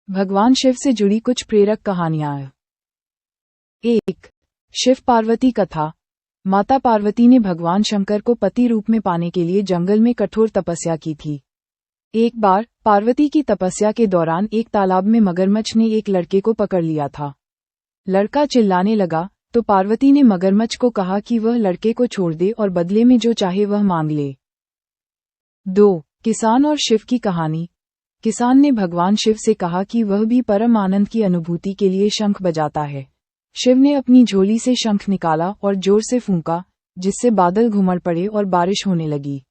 भगवान शिव से जुड़ी कुछ प्रेरक कहानियां। 1. शिव पार्वती कथा। माता पार्वती ने भगवान शंकर को पति रूप में पाने के लिए जंगल में कठोर तपस्या की थी। एक बार पार्वती की तपस्या के दौरान एक तालाब में मगरमच्छ ने एक लड़के को पकड़ लिया था। लड़का चिल्लाने लगा तो पार्वती ने मगरमच्छ को कहा कि वह लड़के को छोड़ दे और बदले में जो चाहे वह मांग ले। 2. किसान और शिव की कहानी। किसान ने भगवान शिव से कहा कि वह भी परम आनंद की अनुभूति के लिए शंख बजाता है। शिव ने अपनी झोली से शंख निकाला और जोर से फूंका, जिससे बादल घुमड़ पड़े और बारिश होने लगी।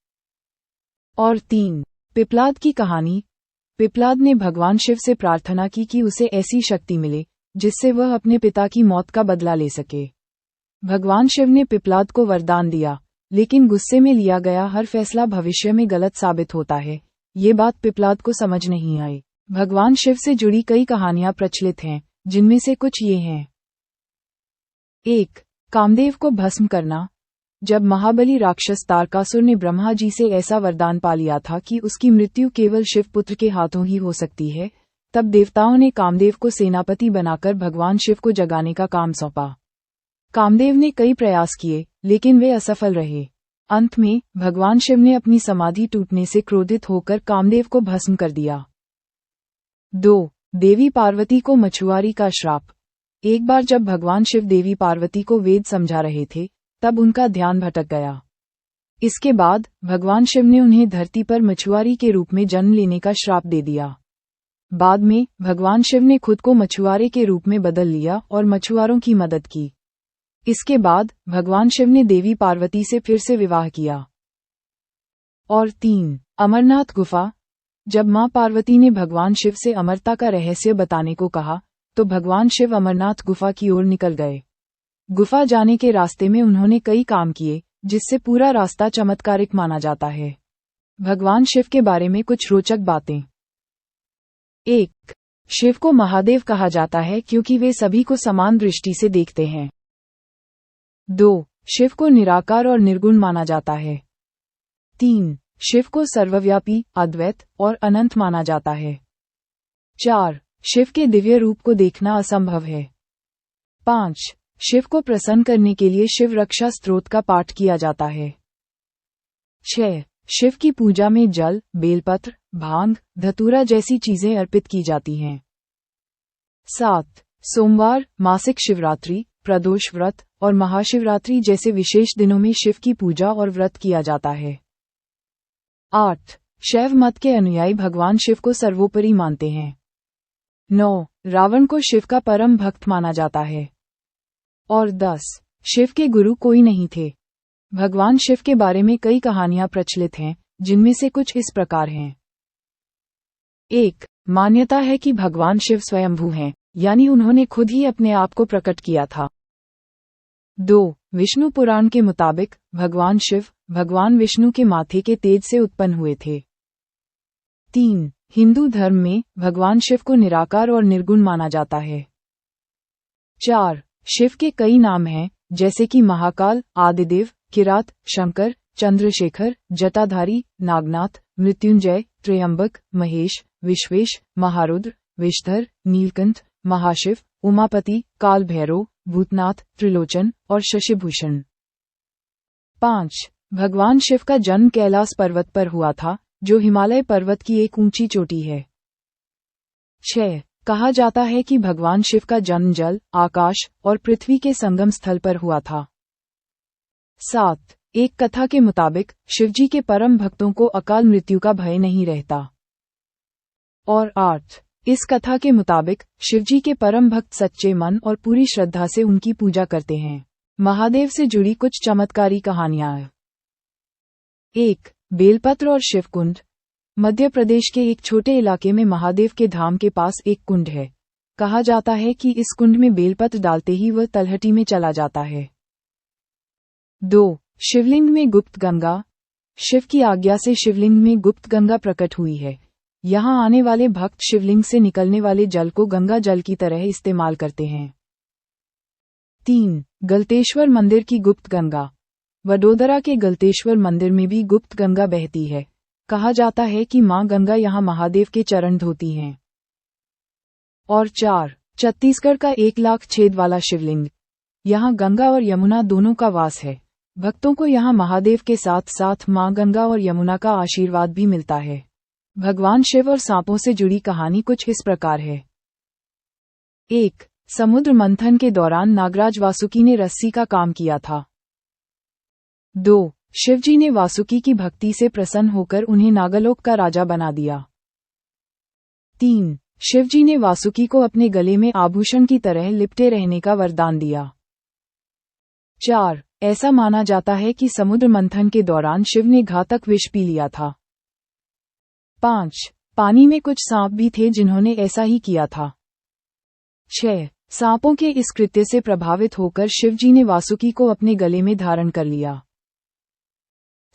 और 3. पिपलाद की कहानी। पिपलाद ने भगवान शिव से प्रार्थना की कि उसे ऐसी शक्ति मिले जिससे वह अपने पिता की मौत का बदला ले सके। भगवान शिव ने पिपलाद को वरदान दिया, लेकिन गुस्से में लिया गया हर फैसला भविष्य में गलत साबित होता है। ये बात पिपलाद को समझ नहीं आई। भगवान शिव से जुड़ी कई कहानियां प्रचलित हैं, जिनमें से कुछ ये हैं। 1. कामदेव को भस्म करना। जब महाबली राक्षस तारकासुर ने ब्रह्मा जी से ऐसा वरदान पा लिया था कि उसकी मृत्यु केवल शिवपुत्र के हाथों ही हो सकती है, तब देवताओं ने कामदेव को सेनापति बनाकर भगवान शिव को जगाने का काम सौंपा। कामदेव ने कई प्रयास किए, लेकिन वे असफल रहे। अंत में भगवान शिव ने अपनी समाधि टूटने से क्रोधित होकर कामदेव को भस्म कर दिया। 2. देवी पार्वती को मछुआरी का श्राप। एक बार जब भगवान शिव देवी पार्वती को वेद समझा रहे थे, तब उनका ध्यान भटक गया। इसके बाद भगवान शिव ने उन्हें धरती पर मछुआरी के रूप में जन्म लेने का श्राप दे दिया। बाद में भगवान शिव ने खुद को मछुआरे के रूप में बदल लिया और मछुआरों की मदद की। इसके बाद भगवान शिव ने देवी पार्वती से फिर से विवाह किया। और 3. अमरनाथ गुफा। जब मां पार्वती ने भगवान शिव से अमरता का रहस्य बताने को कहा, तो भगवान शिव अमरनाथ गुफा की ओर निकल गए। गुफा जाने के रास्ते में उन्होंने कई काम किए, जिससे पूरा रास्ता चमत्कारिक माना जाता है। भगवान शिव के बारे में कुछ रोचक बातें। 1. शिव को महादेव कहा जाता है क्योंकि वे सभी को समान दृष्टि से देखते हैं। 2. शिव को निराकार और निर्गुण माना जाता है। 3. शिव को सर्वव्यापी, अद्वैत और अनंत माना जाता है। 4. शिव के दिव्य रूप को देखना असंभव है। 5. शिव को प्रसन्न करने के लिए शिव रक्षा स्तोत्र का पाठ किया जाता है। 6. शिव की पूजा में जल, बेलपत्र, भांग, धतूरा जैसी चीजें अर्पित की जाती हैं। 7. सोमवार, मासिक शिवरात्रि, प्रदोष व्रत और महाशिवरात्रि जैसे विशेष दिनों में शिव की पूजा और व्रत किया जाता है। 8. शैव मत के अनुयायी भगवान शिव को सर्वोपरि मानते हैं। 9. रावण को शिव का परम भक्त माना जाता है। और 10. शिव के गुरु कोई नहीं थे। भगवान शिव के बारे में कई कहानियां प्रचलित हैं, जिनमें से कुछ इस प्रकार हैं। 1. मान्यता है कि भगवान शिव स्वयंभू हैं, यानी उन्होंने खुद ही अपने आप को प्रकट किया था। 2. विष्णु पुराण के मुताबिक भगवान शिव भगवान विष्णु के माथे के तेज से उत्पन्न हुए थे। 3. हिंदू धर्म में भगवान शिव को निराकार और निर्गुण माना जाता है। 4. शिव के कई नाम हैं, जैसे कि महाकाल, आदिदेव, किरात, शंकर, चंद्रशेखर, जटाधारी, नागनाथ, मृत्युंजय, त्र्यंबक, महेश, विश्वेश, महारुद्र, विषधर, नीलकंठ, महाशिव, उमापति, काल भैरव, भूतनाथ, त्रिलोचन और शशिभूषण। 5. भगवान शिव का जन्म कैलाश पर्वत पर हुआ था, जो हिमालय पर्वत की एक ऊंची चोटी है। 6. कहा जाता है कि भगवान शिव का जन्म जल, आकाश और पृथ्वी के संगम स्थल पर हुआ था। 7. एक कथा के मुताबिक शिवजी के परम भक्तों को अकाल मृत्यु का भय नहीं रहता। और 8. इस कथा के मुताबिक शिवजी के परम भक्त सच्चे मन और पूरी श्रद्धा से उनकी पूजा करते हैं। महादेव से जुड़ी कुछ चमत्कारी कहानियां। 1. बेलपत्र और शिवकुंड। मध्य प्रदेश के एक छोटे इलाके में महादेव के धाम के पास एक कुंड है। कहा जाता है कि इस कुंड में बेलपत्र डालते ही वह तलहटी में चला जाता है। 2. शिवलिंग में गुप्त गंगा। शिव की आज्ञा से शिवलिंग में गुप्त गंगा प्रकट हुई है। यहाँ आने वाले भक्त शिवलिंग से निकलने वाले जल को गंगा जल की तरह इस्तेमाल करते हैं। 3. गलतेश्वर मंदिर की गुप्त गंगा। वडोदरा के गलतेश्वर मंदिर में भी गुप्त गंगा बहती है। कहा जाता है कि मां गंगा यहाँ महादेव के चरण धोती हैं। और 4. छत्तीसगढ़ का 1 लाख छेद वाला शिवलिंग। यहाँ गंगा और यमुना दोनों का वास है। भक्तों को यहाँ महादेव के साथ साथ माँ गंगा और यमुना का आशीर्वाद भी मिलता है। भगवान शिव और सांपों से जुड़ी कहानी कुछ इस प्रकार है। 1. समुद्र मंथन के दौरान नागराज वासुकी ने रस्सी का काम किया था। 2. शिवजी ने वासुकी की भक्ति से प्रसन्न होकर उन्हें नागलोक का राजा बना दिया। 3. शिवजी ने वासुकी को अपने गले में आभूषण की तरह लिपटे रहने का वरदान दिया। 4. ऐसा माना जाता है कि समुद्र मंथन के दौरान शिव ने घातक विष पी लिया था। 5. पानी में कुछ सांप भी थे जिन्होंने ऐसा ही किया था। 6. सांपों के इस कृत्य से प्रभावित होकर शिवजी ने वासुकी को अपने गले में धारण कर लिया।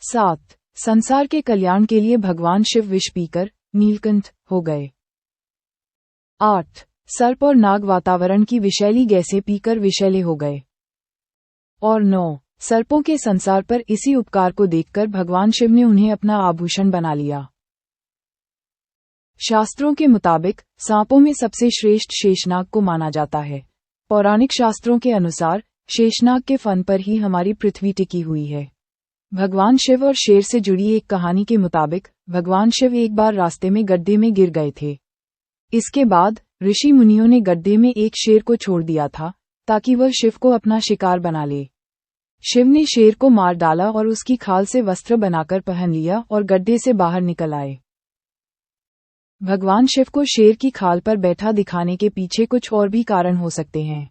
7. संसार के कल्याण के लिए भगवान शिव विष पीकर नीलकंठ हो गए। 8. सर्प और नाग वातावरण की विषैली गैसें पीकर विषैले हो गए। और 9. सर्पों के संसार पर इसी उपकार को देखकर भगवान शिव ने उन्हें अपना आभूषण बना लिया। शास्त्रों के मुताबिक सांपों में सबसे श्रेष्ठ शेषनाग को माना जाता है। पौराणिक शास्त्रों के अनुसार शेषनाग के फन पर ही हमारी पृथ्वी टिकी हुई है। भगवान शिव और शेर से जुड़ी एक कहानी के मुताबिक भगवान शिव एक बार रास्ते में गड्ढे में गिर गए थे। इसके बाद ऋषि मुनियों ने गड्ढे में एक शेर को छोड़ दिया था ताकि वह शिव को अपना शिकार बना ले। शिव ने शेर को मार डाला और उसकी खाल से वस्त्र बनाकर पहन लिया और गड्ढे से बाहर निकल आए। भगवान शिव को शेर की खाल पर बैठा दिखाने के पीछे कुछ और भी कारण हो सकते हैं।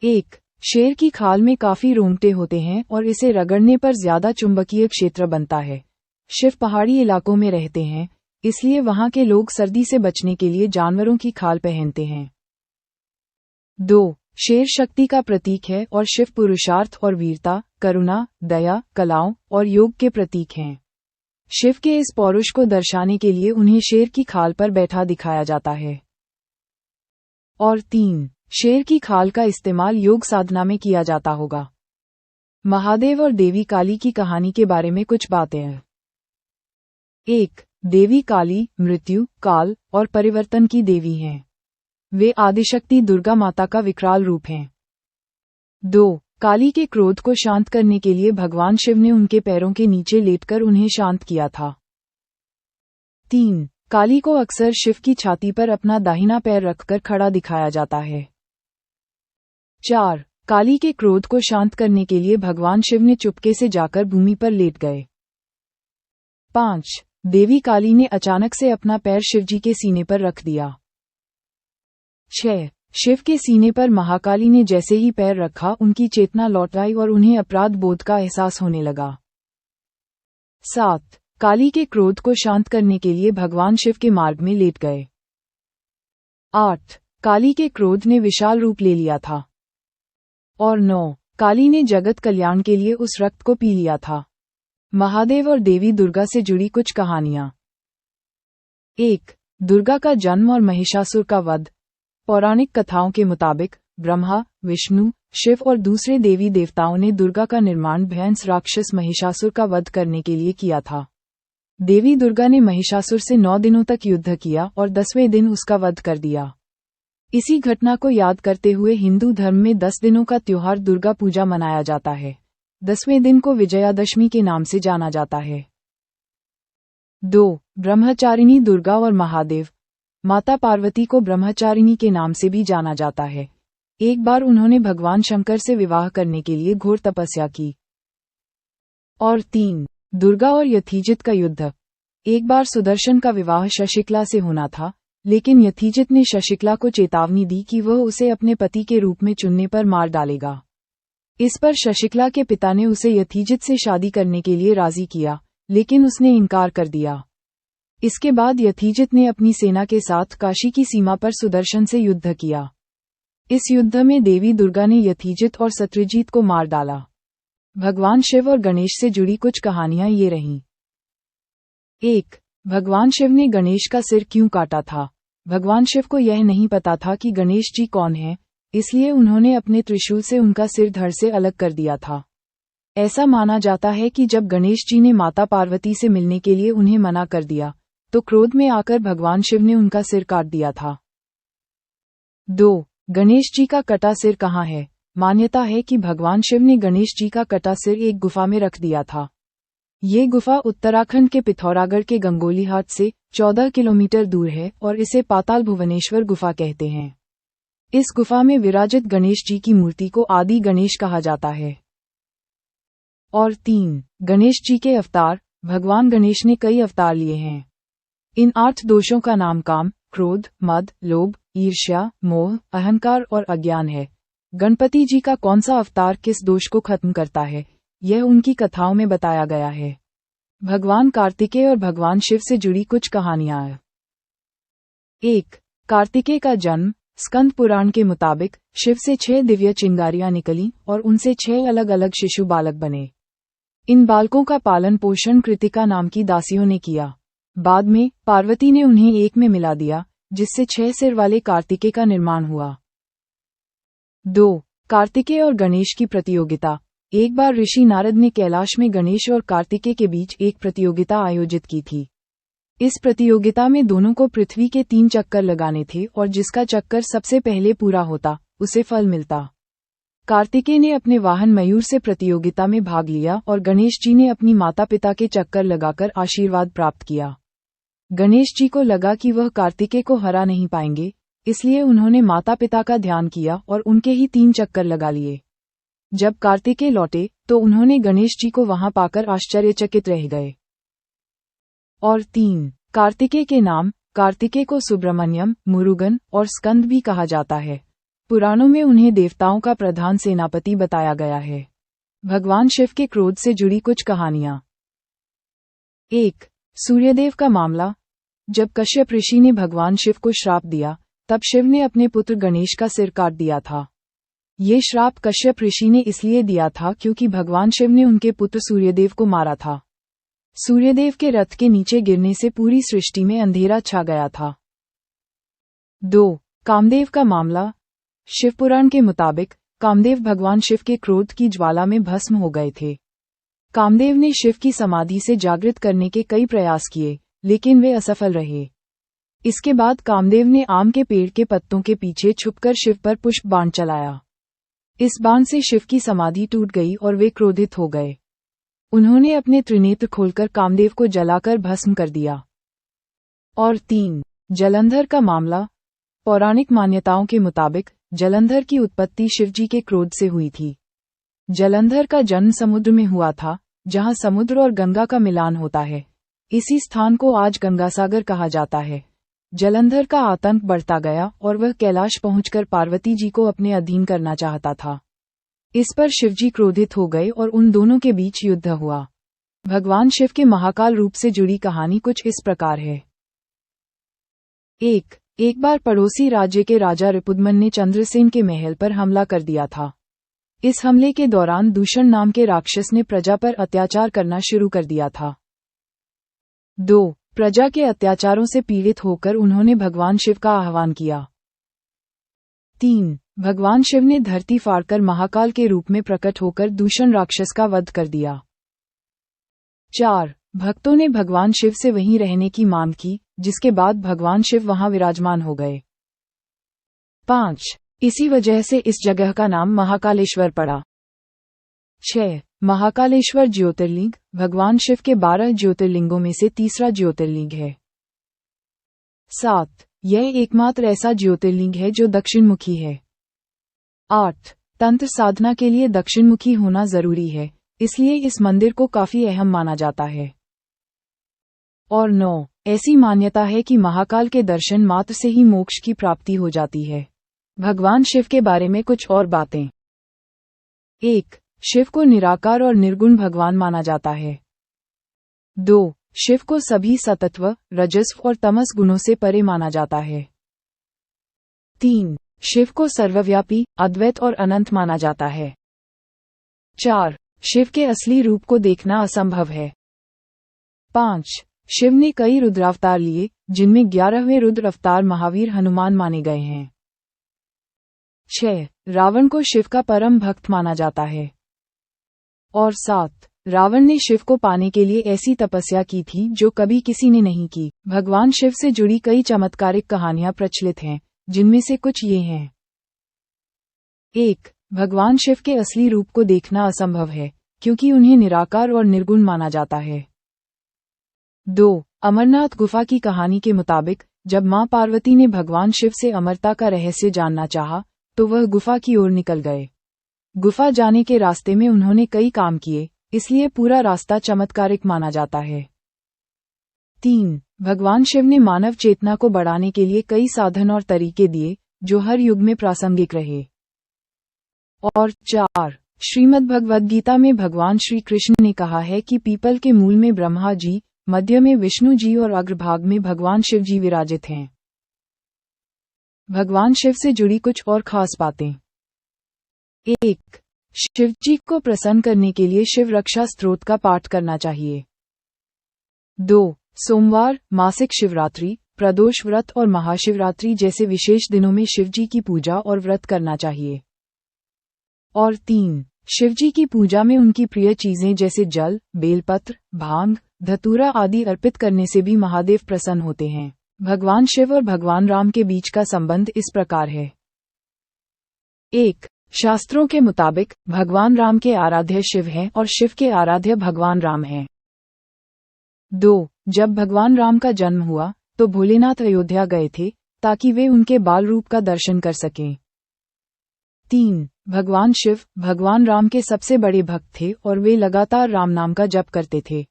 1. शेर की खाल में काफी रोंगटे होते हैं और इसे रगड़ने पर ज्यादा चुंबकीय क्षेत्र बनता है। शिव पहाड़ी इलाकों में रहते हैं, इसलिए वहां के लोग सर्दी से बचने के लिए जानवरों की खाल पहनते हैं। 2. शेर शक्ति का प्रतीक है और शिव पुरुषार्थ और वीरता, करुणा, दया, कलाओं और योग के प्रतीक हैं। शिव के इस पौरुष को दर्शाने के लिए उन्हें शेर की खाल पर बैठा दिखाया जाता है। और 3. शेर की खाल का इस्तेमाल योग साधना में किया जाता होगा। महादेव और देवी काली की कहानी के बारे में कुछ बातें हैं। 1. देवी काली मृत्यु, काल और परिवर्तन की देवी हैं। वे आदिशक्ति दुर्गा माता का विकराल रूप हैं। 2. काली के क्रोध को शांत करने के लिए भगवान शिव ने उनके पैरों के नीचे लेटकर उन्हें शांत किया था। 3. काली को अक्सर शिव की छाती पर अपना दाहिना पैर रखकर खड़ा दिखाया जाता है। 4. काली के क्रोध को शांत करने के लिए भगवान शिव ने चुपके से जाकर भूमि पर लेट गए। 5. देवी काली ने अचानक से अपना पैर शिवजी के सीने पर रख दिया। 6. शिव के सीने पर महाकाली ने जैसे ही पैर रखा उनकी चेतना लौट आई और उन्हें अपराध बोध का एहसास होने लगा। 7. काली के क्रोध को शांत करने के लिए भगवान शिव के मार्ग में लेट गए। 8. काली के क्रोध ने विशाल रूप ले लिया था। और 9. काली ने जगत कल्याण के लिए उस रक्त को पी लिया था। महादेव और देवी दुर्गा से जुड़ी कुछ कहानियां। 1. दुर्गा का जन्म और महिषासुर का वध। पौराणिक कथाओं के मुताबिक ब्रह्मा, विष्णु, शिव और दूसरे देवी देवताओं ने दुर्गा का निर्माण भयंकर राक्षस महिषासुर का वध करने के लिए किया था। देवी दुर्गा ने महिषासुर से 9 दिनों तक युद्ध किया और 10वें दिन उसका वध कर दिया। इसी घटना को याद करते हुए हिंदू धर्म में 10 दिनों का त्योहार दुर्गा पूजा मनाया जाता है। 10वें दिन को विजयादशमी के नाम से जाना जाता है। 2. ब्रह्मचारिणी दुर्गा और महादेव। माता पार्वती को ब्रह्मचारिणी के नाम से भी जाना जाता है। एक बार उन्होंने भगवान शंकर से विवाह करने के लिए घोर तपस्या की। और 3. दुर्गा और यथीजित का युद्ध। एक बार सुदर्शन का विवाह शशिकला से होना था, लेकिन यथीजित ने शशिकला को चेतावनी दी कि वह उसे अपने पति के रूप में चुनने पर मार डालेगा। इस पर शशिकला के पिता ने उसे यथीजित से शादी करने के लिए राजी किया, लेकिन उसने इनकार कर दिया। इसके बाद यथीजित ने अपनी सेना के साथ काशी की सीमा पर सुदर्शन से युद्ध किया। इस युद्ध में देवी दुर्गा ने यथीजित और शत्रुजीत को मार डाला। भगवान शिव और गणेश से जुड़ी कुछ कहानियां ये रहीं। 1. भगवान शिव ने गणेश का सिर क्यों काटा था? भगवान शिव को यह नहीं पता था कि गणेश जी कौन हैं, इसलिए उन्होंने अपने त्रिशूल से उनका सिर धड़ से अलग कर दिया था। ऐसा माना जाता है कि जब गणेश जी ने माता पार्वती से मिलने के लिए उन्हें मना कर दिया, तो क्रोध में आकर भगवान शिव ने उनका सिर काट दिया था। 2. गणेश जी का कटा सिर कहाँ है? मान्यता है कि भगवान शिव ने गणेश जी का कटा सिर एक गुफा में रख दिया था। ये गुफा उत्तराखंड के पिथौरागढ़ के गंगोलीहाट से 14 किलोमीटर दूर है और इसे पाताल भुवनेश्वर गुफा कहते हैं। इस गुफा में विराजित गणेश जी की मूर्ति को आदि गणेश कहा जाता है। और 3. गणेश जी के अवतार। भगवान गणेश ने कई अवतार लिए हैं। इन 8 दोषों का नाम काम, क्रोध, मद, लोभ, ईर्ष्या, मोह, अहंकार और अज्ञान है। गणपति जी का कौन सा अवतार किस दोष को खत्म करता है, यह उनकी कथाओं में बताया गया है। भगवान कार्तिकेय और भगवान शिव से जुड़ी कुछ कहानियां। 1. कार्तिकेय का जन्म। स्कंद पुराण के मुताबिक शिव से 6 दिव्य चिंगारियां निकली और उनसे 6 अलग अलग शिशु बालक बने। इन बालकों का पालन पोषण कृतिका नाम की दासियों ने किया। बाद में पार्वती ने उन्हें एक में मिला दिया, जिससे 6 सिर वाले कार्तिकेय का निर्माण हुआ। 2. कार्तिकेय और गणेश की प्रतियोगिता। एक बार ऋषि नारद ने कैलाश में गणेश और कार्तिकेय के बीच एक प्रतियोगिता आयोजित की थी। इस प्रतियोगिता में दोनों को पृथ्वी के 3 चक्कर लगाने थे और जिसका चक्कर सबसे पहले पूरा होता, उसे फल मिलता। कार्तिकेय ने अपने वाहन मयूर से प्रतियोगिता में भाग लिया और गणेश जी ने अपनी माता पिता के चक्कर लगाकर आशीर्वाद प्राप्त किया। गणेश जी को लगा कि वह कार्तिकेय को हरा नहीं पाएंगे, इसलिए उन्होंने माता पिता का ध्यान किया और उनके ही 3 चक्कर लगा लिए। जब कार्तिकेय लौटे तो उन्होंने गणेश जी को वहां पाकर आश्चर्यचकित रह गए। और 3. कार्तिकेय के नाम। कार्तिकेय को सुब्रमण्यम, मुरुगन और स्कंद भी कहा जाता है। पुराणों में उन्हें देवताओं का प्रधान सेनापति बताया गया है। भगवान शिव के क्रोध से जुड़ी कुछ कहानियां। 1. सूर्यदेव का मामला। जब कश्यप ऋषि ने भगवान शिव को श्राप दिया, तब शिव ने अपने पुत्र गणेश का सिर काट दिया था। ये श्राप कश्यप ऋषि ने इसलिए दिया था क्योंकि भगवान शिव ने उनके पुत्र सूर्यदेव को मारा था। सूर्यदेव के रथ के नीचे गिरने से पूरी सृष्टि में अंधेरा छा गया था। 2. कामदेव का मामला। शिवपुराण के मुताबिक कामदेव भगवान शिव के क्रोध की ज्वाला में भस्म हो गए थे। कामदेव ने शिव की समाधि से जागृत करने के कई प्रयास किए, लेकिन वे असफल रहे। इसके बाद कामदेव ने आम के पेड़ के पत्तों के पीछे छुपकर शिव पर पुष्प बाण चलाया। इस बाण से शिव की समाधि टूट गई और वे क्रोधित हो गए। उन्होंने अपने त्रिनेत्र खोलकर कामदेव को जलाकर भस्म कर दिया। और 3. जलंधर का मामला। पौराणिक मान्यताओं के मुताबिक जलंधर की उत्पत्ति शिवजी के क्रोध से हुई थी। जलंधर का जन्म समुद्र में हुआ था, जहां समुद्र और गंगा का मिलान होता है। इसी स्थान को आज गंगासागर कहा जाता है। जलंधर का आतंक बढ़ता गया और वह कैलाश पहुंचकर पार्वती जी को अपने अधीन करना चाहता था। इस पर शिवजी क्रोधित हो गए और उन दोनों के बीच युद्ध हुआ। भगवान शिव के महाकाल रूप से जुड़ी कहानी कुछ इस प्रकार है। 1. एक बार पड़ोसी राज्य के राजा रिपुदमन ने चंद्रसेन के महल पर हमला कर दिया था। इस हमले के दौरान दूषण नाम के राक्षस ने प्रजा पर अत्याचार करना शुरू कर दिया था। 2. प्रजा के अत्याचारों से पीड़ित होकर उन्होंने भगवान शिव का आह्वान किया। 3. भगवान शिव ने धरती फाड़कर महाकाल के रूप में प्रकट होकर दूषण राक्षस का वध कर दिया। 4. भक्तों ने भगवान शिव से वहीं रहने की मांग की, जिसके बाद भगवान शिव वहां विराजमान हो गए। 5. इसी वजह से इस जगह का नाम महाकालेश्वर पड़ा। 6. महाकालेश्वर ज्योतिर्लिंग भगवान शिव के 12 ज्योतिर्लिंगों में से तीसरा ज्योतिर्लिंग है। 7. यह एकमात्र ऐसा ज्योतिर्लिंग है जो दक्षिणमुखी है। 8. तंत्र साधना के लिए दक्षिणमुखी होना जरूरी है, इसलिए इस मंदिर को काफी अहम माना जाता है। और 9. ऐसी मान्यता है कि महाकाल के दर्शन मात्र से ही मोक्ष की प्राप्ति हो जाती है। भगवान शिव के बारे में कुछ और बातें। 1. शिव को निराकार और निर्गुण भगवान माना जाता है। 2. शिव को सभी सतत्व, रजस्व और तमस गुणों से परे माना जाता है। 3. शिव को सर्वव्यापी, अद्वैत और अनंत माना जाता है। 4. शिव के असली रूप को देखना असंभव है। 5. शिव ने कई रुद्रावतार लिए, जिनमें 11वें रुद्र अवतार महावीर हनुमान माने गए हैं। 6. रावण को शिव का परम भक्त माना जाता है। और 7. रावण ने शिव को पाने के लिए ऐसी तपस्या की थी जो कभी किसी ने नहीं की। भगवान शिव से जुड़ी कई चमत्कारिक कहानियां प्रचलित हैं, जिनमें से कुछ ये हैं। 1. भगवान शिव के असली रूप को देखना असंभव है, क्योंकि उन्हें निराकार और निर्गुण माना जाता है। 2. अमरनाथ गुफा की कहानी के मुताबिक जब मां पार्वती ने भगवान शिव से अमरता का रहस्य जानना चाहा, तो वह गुफा की ओर निकल गए। गुफा जाने के रास्ते में उन्होंने कई काम किए, इसलिए पूरा रास्ता चमत्कारिक माना जाता है। 3. भगवान शिव ने मानव चेतना को बढ़ाने के लिए कई साधन और तरीके दिए, जो हर युग में प्रासंगिक रहे। और 4. श्रीमद् भगवद गीता में भगवान श्री कृष्ण ने कहा है कि पीपल के मूल में ब्रह्मा जी, मध्य में विष्णु जी और अग्रभाग में भगवान शिव जी विराजित हैं। भगवान शिव से जुड़ी कुछ और खास बातें। 1. शिव जी को प्रसन्न करने के लिए शिव रक्षा स्तोत्र का पाठ करना चाहिए। 2. सोमवार, मासिक शिवरात्रि, प्रदोष व्रत और महाशिवरात्रि जैसे विशेष दिनों में शिव जी की पूजा और व्रत करना चाहिए। और 3. शिव जी की पूजा में उनकी प्रिय चीजें जैसे जल, बेलपत्र, भांग, धतूरा आदि अर्पित करने से भी महादेव प्रसन्न होते हैं। भगवान शिव और भगवान राम के बीच का संबंध इस प्रकार है। 1. शास्त्रों के मुताबिक भगवान राम के आराध्य शिव हैं और शिव के आराध्य भगवान राम हैं। 2. जब भगवान राम का जन्म हुआ तो भोलेनाथ अयोध्या गए थे ताकि वे उनके बाल रूप का दर्शन कर सकें। 3. भगवान शिव भगवान राम के सबसे बड़े भक्त थे और वे लगातार राम नाम का जप करते थे।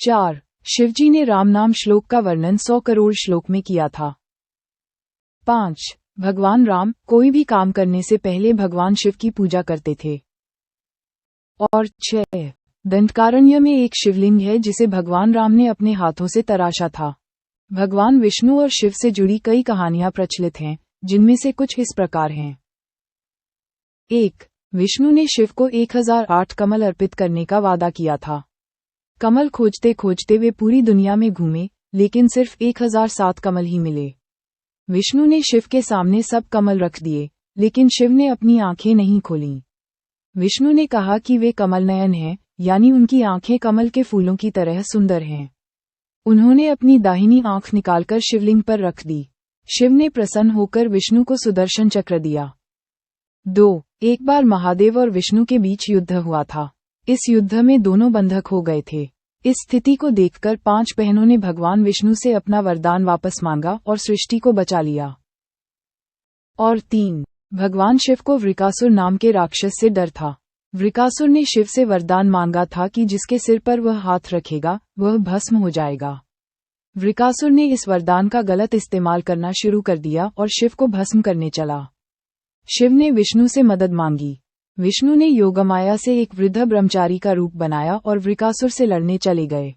4. शिवजी ने राम नाम श्लोक का वर्णन 100 करोड़ श्लोक में किया था। 5. भगवान राम कोई भी काम करने से पहले भगवान शिव की पूजा करते थे। और 6. दंडकारण्य में एक शिवलिंग है जिसे भगवान राम ने अपने हाथों से तराशा था। भगवान विष्णु और शिव से जुड़ी कई कहानियां प्रचलित हैं, जिनमें से कुछ इस प्रकार हैं। 1. विष्णु ने शिव को 1008 कमल अर्पित करने का वादा किया था। कमल खोजते खोजते वे पूरी दुनिया में घूमे, लेकिन सिर्फ 1007 कमल ही मिले। विष्णु ने शिव के सामने सब कमल रख दिए, लेकिन शिव ने अपनी आंखें नहीं खोलीं। विष्णु ने कहा कि वे कमल नयन हैं, यानी उनकी आंखें कमल के फूलों की तरह सुंदर हैं। उन्होंने अपनी दाहिनी आंख निकालकर शिवलिंग पर रख दी। शिव ने प्रसन्न होकर विष्णु को सुदर्शन चक्र दिया। 2. एक बार महादेव और विष्णु के बीच युद्ध हुआ था। इस युद्ध में दोनों बंधक हो गए थे। इस स्थिति को देखकर 5 बहनों ने भगवान विष्णु से अपना वरदान वापस मांगा और सृष्टि को बचा लिया। और 3. भगवान शिव को वृकासुर नाम के राक्षस से डर था। वृकासुर ने शिव से वरदान मांगा था कि जिसके सिर पर वह हाथ रखेगा वह भस्म हो जाएगा। वृकासुर ने इस वरदान का गलत इस्तेमाल करना शुरू कर दिया और शिव को भस्म करने चला। शिव ने विष्णु से मदद मांगी। विष्णु ने योगमाया से एक वृद्ध ब्रह्मचारी का रूप बनाया और वृकासुर से लड़ने चले गए।